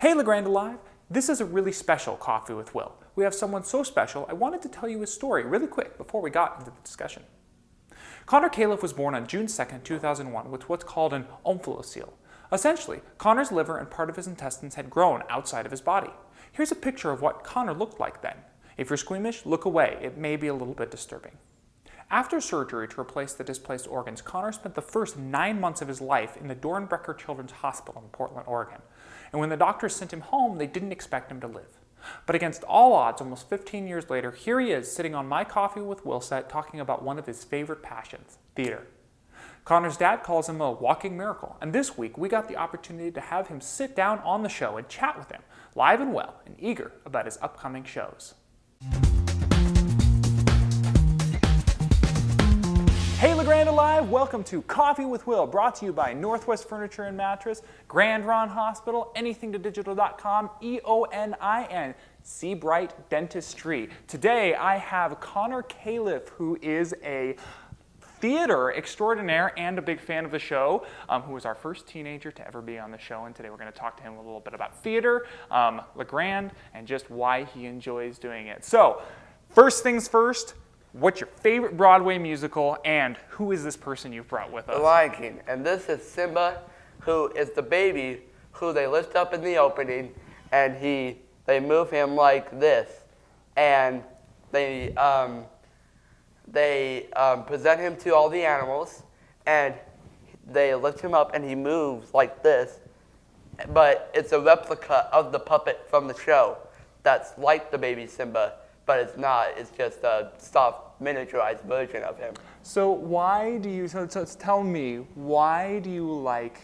Hey LeGrand Alive! This is a really special Coffee with Will. We have someone so special, I wanted to tell you his story really quick before we got into the discussion. Connor Califf was born on June 2nd, 2001 with what's called an omphalocele. Essentially, Connor's liver and part of his intestines had grown outside of his body. Here's a picture of what Connor looked like then. If you're squeamish, look away. It may be a little bit disturbing. After surgery to replace the displaced organs, Connor spent the first 9 months of his life in the Dornbecker Children's Hospital in Portland, Oregon. And when the doctors sent him home, they didn't expect him to live. But against all odds, almost 15 years later, here he is sitting on my Coffee with Will set talking about one of his favorite passions, theater. Connor's dad calls him a walking miracle, and this week we got the opportunity to have him sit down on the show and chat with him, live and well, and eager about his upcoming shows. Hey LeGrand Alive, welcome to Coffee with Will, brought to you by Northwest Furniture and Mattress, Grand Ron Hospital, anythingtodigital.com, EONIN, Seabright Dentistry. Today I have Connor Califf, who is a theater extraordinaire and a big fan of the show, who was our first teenager to ever be on the show, and today we're going to talk to him a little bit about theater, LeGrand, and just why he enjoys doing it. So, first things first, what's your favorite Broadway musical, and who is this person you've brought with us? The Lion King, and this is Simba, who is the baby who they lift up in the opening, and they move him like this, and they present him to all the animals, and they lift him up, and he moves like this, but it's a replica of the puppet from the show that's like the baby Simba. But it's not, it's just a soft, miniaturized version of him. So why do you, so tell me, why do you like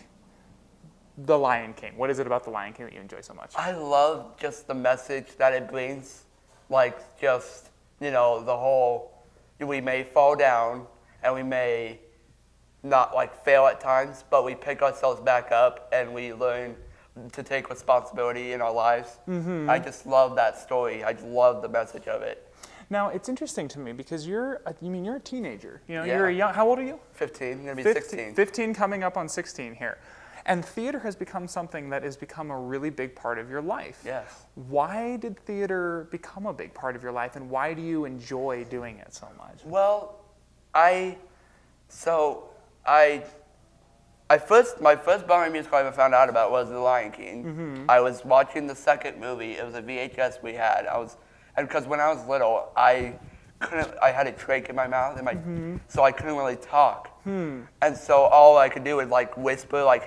The Lion King? What is it about The Lion King that you enjoy so much? I love just the message that it brings, like just, the whole, we may fall down and we may not fail at times, but we pick ourselves back up and we learn to take responsibility in our lives. Mm-hmm. I just love that story. I just love the message of it. Now, it's interesting to me because you're a teenager. Yeah. You're a young, how old are you? 15, gonna be 16. 15 coming up on 16 here. And theater has become something that has become a really big part of your life. Yes. Why did theater become a big part of your life, and why do you enjoy doing it so much? Well, my first Broadway musical I ever found out about was The Lion King. Mm-hmm. I was watching the second movie. It was a VHS we had. Because when I was little, I had a trach in my mouth, so I couldn't really talk. And so all I could do was whisper,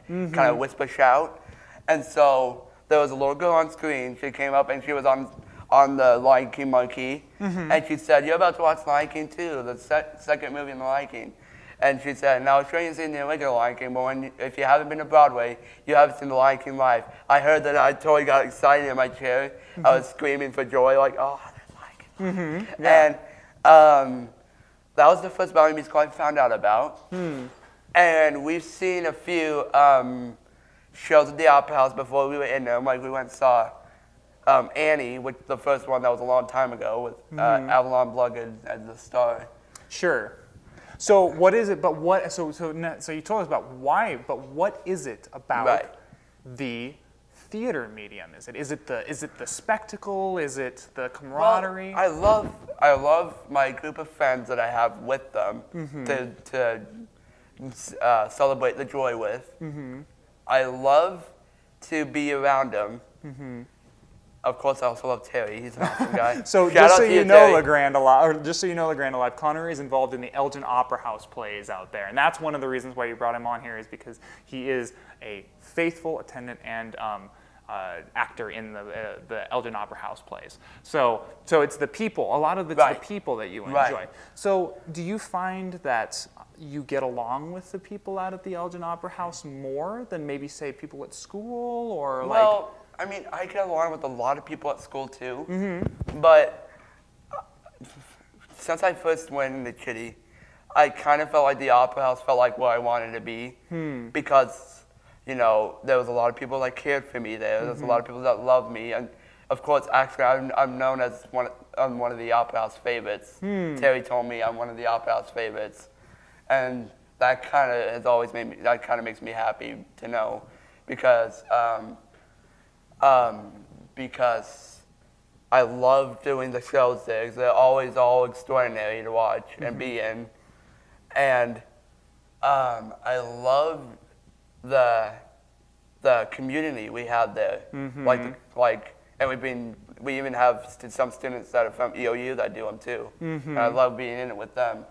kind of whisper shout. And so there was a little girl on screen. She came up and she was on the Lion King marquee, and she said, "You're about to watch Lion King 2, the second movie in the Lion King." And she said, "Now, sure you've seen the regular Lion King, but if you haven't been to Broadway, you haven't seen the Lion King live." I heard that. I totally got excited in my chair. Mm-hmm. I was screaming for joy, oh, there's Lion King. Mm-hmm. Yeah. And that was the first Broadway musical I found out about. And we've seen a few shows at the Opera House before we were in there. We went and saw Annie, which the first one that was a long time ago, with Avalon Blood as the star. Sure. So what is it? But what? So you told us about why. But what is it about the theater medium? Is it the spectacle? Is it the camaraderie? Well, I love my group of friends that I have with them to celebrate the joy with. Mm-hmm. I love to be around them. Mm-hmm. Of course, I also love Terry. He's an awesome guy. So just so you know, LeGrand Alive, Connor is involved in the Elgin Opera House plays out there, and that's one of the reasons why you brought him on here is because he is a faithful attendant and actor in the Elgin Opera House plays. So it's the people. A lot of it's the people that you enjoy. Right. So do you find that you get along with the people out at the Elgin Opera House more than maybe say people at school or I get along with a lot of people at school too, but since I first went into Kitty, I kind of felt like the Opera House felt like where I wanted to be because, there was a lot of people that cared for me there. There's a lot of people that loved me, and of course, actually, I'm known as one of the Opera House favorites. Terry told me I'm one of the Opera House favorites, and that kind of has always makes me happy to know because. because I love doing the shows there. 'Cause they're always all extraordinary to watch and be in, and I love the community we have there. And we even have some students that are from EOU that do them too. And I love being in it with them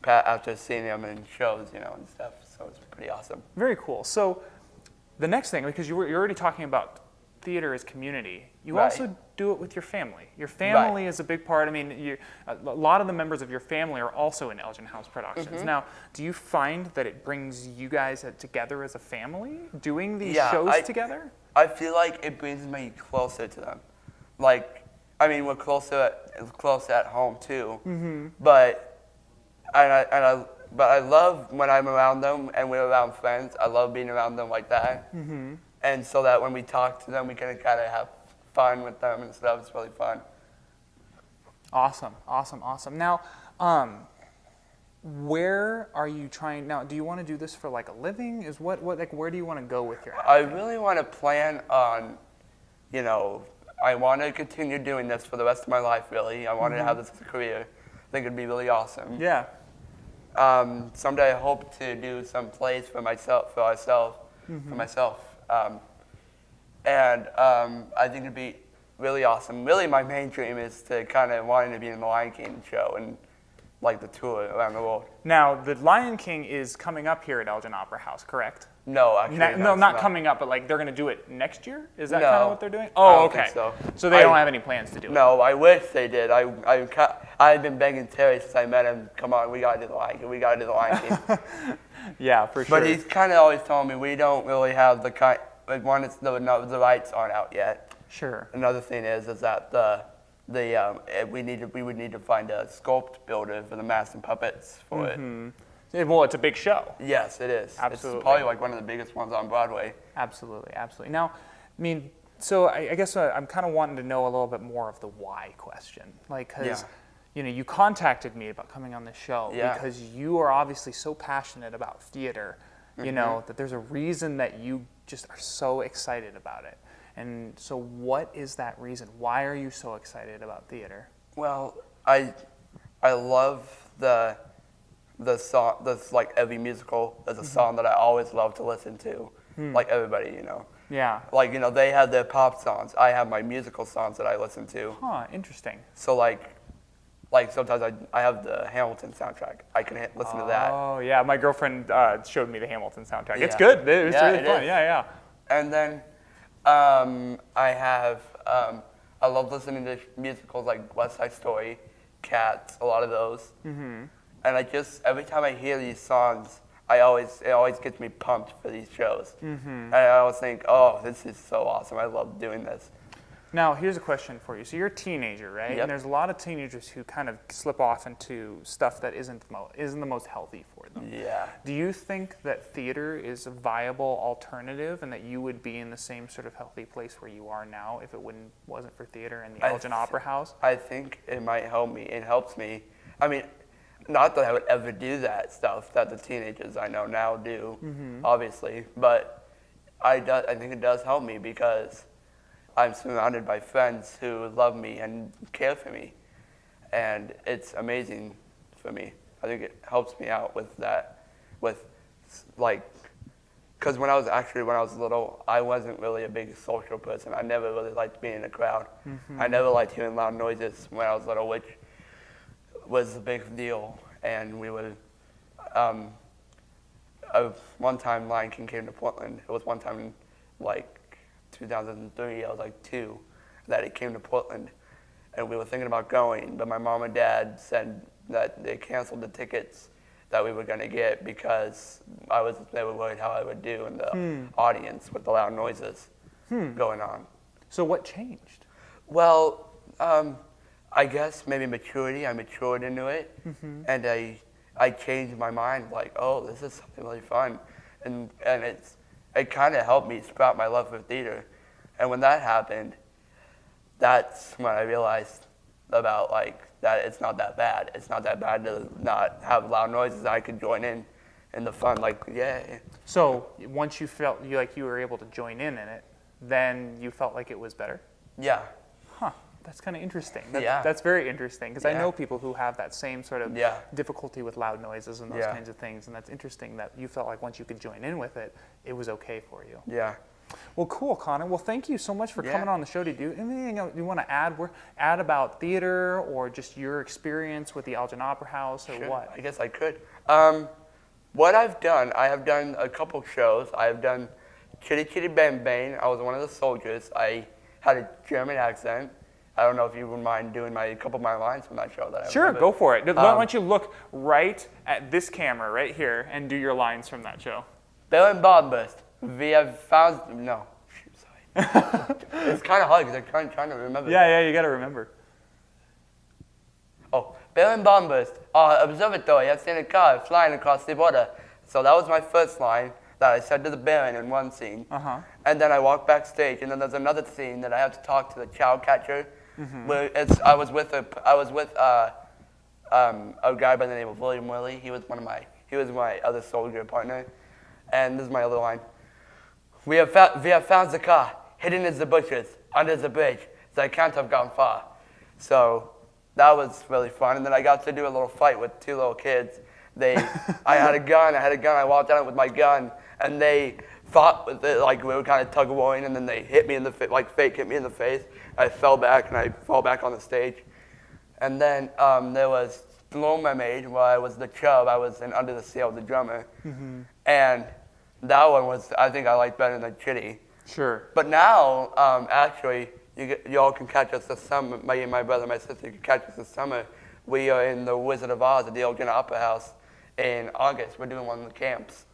after seeing them in shows, and stuff. So it's pretty awesome. Very cool. So the next thing, because you're already talking about theater as community, you Right. also do it with your family. Your family is a big part. I mean, a lot of the members of your family are also in Elgin House Productions. Now, do you find that it brings you guys together as a family, doing these shows together? I feel like it brings me closer to them. We're close at home too. But I love when I'm around them and we're around friends. I love being around them like that. And so that when we talk to them, we can kind of have fun with them and stuff. It's really fun. Awesome. Now, where are you trying now? Do you want to do this for like a living? Where do you want to go with your acting? I really want to plan on, I want to continue doing this for the rest of my life. Really, I want to have this as a career. I think it'd be really awesome. Yeah. Someday I hope to do some plays for myself. I think it'd be really awesome. Really, my main dream is to kind of wanting to be in the Lion King show and like the tour around the world. Now, the Lion King is coming up here at Elgin Opera House, correct? No, actually. Not coming up, but like they're going to do it next year? Is that No, kind of what they're doing? I Oh, don't okay. think So they don't have any plans to do it? No, I wish they did. I've been begging Terry since I met him, come on, we got to do the Lion King. We got to do the Lion King. Yeah, for sure. But he's kind of always telling me we don't really have the kind, one, it's the rights aren't out yet. Sure. Another thing is that we would need to find a sculpt builder for the masks and puppets for it. Well, it's a big show. Yes, it is. Absolutely. It's probably like one of the biggest ones on Broadway. Absolutely. Now, so I guess I'm kind of wanting to know a little bit more of the why question. Because, you contacted me about coming on this show because you are obviously so passionate about theater, that there's a reason that you just are so excited about it. And so what is that reason? Why are you so excited about theater? Well, I love the song. That's like every musical. There's a song that I always love to listen to. Like everybody, Yeah. They have their pop songs. I have my musical songs that I listen to. Huh, interesting. So sometimes I have the Hamilton soundtrack. I can listen to that. Oh, yeah. My girlfriend showed me the Hamilton soundtrack. It's Yeah. good. It's really fun. Is. Yeah. And then I love listening to musicals like West Side Story, Cats, a lot of those. And every time I hear these songs, it always gets me pumped for these shows. And I always think, oh, this is so awesome. I love doing this. Now, here's a question for you. So you're a teenager, right? Yep. And there's a lot of teenagers who kind of slip off into stuff that isn't the most healthy for them. Yeah. Do you think that theater is a viable alternative and that you would be in the same sort of healthy place where you are now if it wasn't for theater and the Elgin Opera House? I think it might help me. It helps me. I mean, not that I would ever do that stuff that the teenagers I know now do, obviously, but I think it does help me because I'm surrounded by friends who love me and care for me, and it's amazing for me. I think it helps me out with that, because when I was little, I wasn't really a big social person. I never really liked being in a crowd. I never liked hearing loud noises when I was little, which was a big deal. And we would, one time Lion King came to Portland. It was one time in 2003, I was 2, that it came to Portland. And we were thinking about going, but my mom and dad said that they canceled the tickets that we were going to get because they were worried how I would do in the audience with the loud noises going on. So what changed? Well, I guess maybe maturity. I matured into it, and I changed my mind. Oh, this is something really fun, and it kind of helped me sprout my love for theater. And when that happened, that's when I realized about that it's not that bad. It's not that bad to not have loud noises. I could join in the fun. Yeah. So once you felt you were able to join in it, then you felt like it was better? Yeah. Huh. That's kind of interesting. Yeah. That's very interesting because I Yeah. know people who have that same sort of Yeah. difficulty with loud noises and those Yeah. kinds of things. And that's interesting that you felt like once you could join in with it, it was okay for you. Yeah. Well, cool, Connor. Well, thank you so much for Yeah. coming on the show. Do you anything else you want to add about theater or just your experience with the Elgin Opera House or Sure. what? I guess I could. What I've done, I have done a couple shows. I have done Chitty Chitty Bang Bang. I was one of the soldiers. I had a German accent. I don't know if you would mind doing a couple of my lines from that show. That I Sure, remember. go for it. Why don't you look right at this camera right here and do your lines from that show? Bill and Bob Burst. We have found. No. Shoot, sorry. It's kind of hard because I'm trying to remember. Yeah, you got to remember. Oh, Bill and Bob Burst. Observatory. I've seen a car flying across the border. So that was my first line that I said to the Baron in one scene. Uh-huh. And then I walked backstage, and then there's another scene that I have to talk to the child catcher. Mm-hmm. Where I was with a guy by the name of William Willie. He was my other soldier partner. And this is my other line. We have found the car, hidden in the bushes, under the bridge. I can't have gone far. So that was really fun. And then I got to do a little fight with two little kids. I had a gun. I walked out with my gun, and they fought with it. Like we were kind of tug of warring, and then they hit me in the fake hit me in the face. I fell back, and I fell back on the stage. And then there was The Little Mermaid, where I was the chub. I was in Under the Sea, the drummer. Mm-hmm. And that one I think I liked better than Chitty. Sure. But now, actually, you all can catch us this summer. My brother and my sister can catch us this summer. We are in the Wizard of Oz at the Elgin Opera House in August. We're doing one of the camps.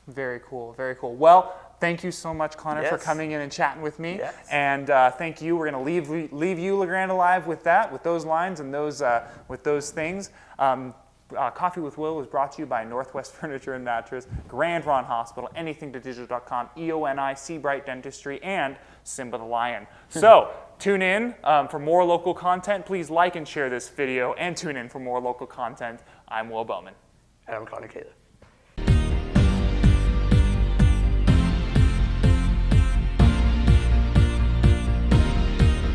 Very cool, very cool. Well, thank you so much, Connor, for Yes. coming in and chatting with me. Yes. And thank you. We're going to leave you, LeGrand, alive with that, with those lines and with those things. Coffee with Will was brought to you by Northwest Furniture and Mattress, Grand Ron Hospital, anythingtodigital.com, EONI, Seabright Dentistry, and Simba the Lion. So tune in for more local content. Please like and share this video, and tune in for more local content. I'm Will Bowman. And I'm Connor Califf.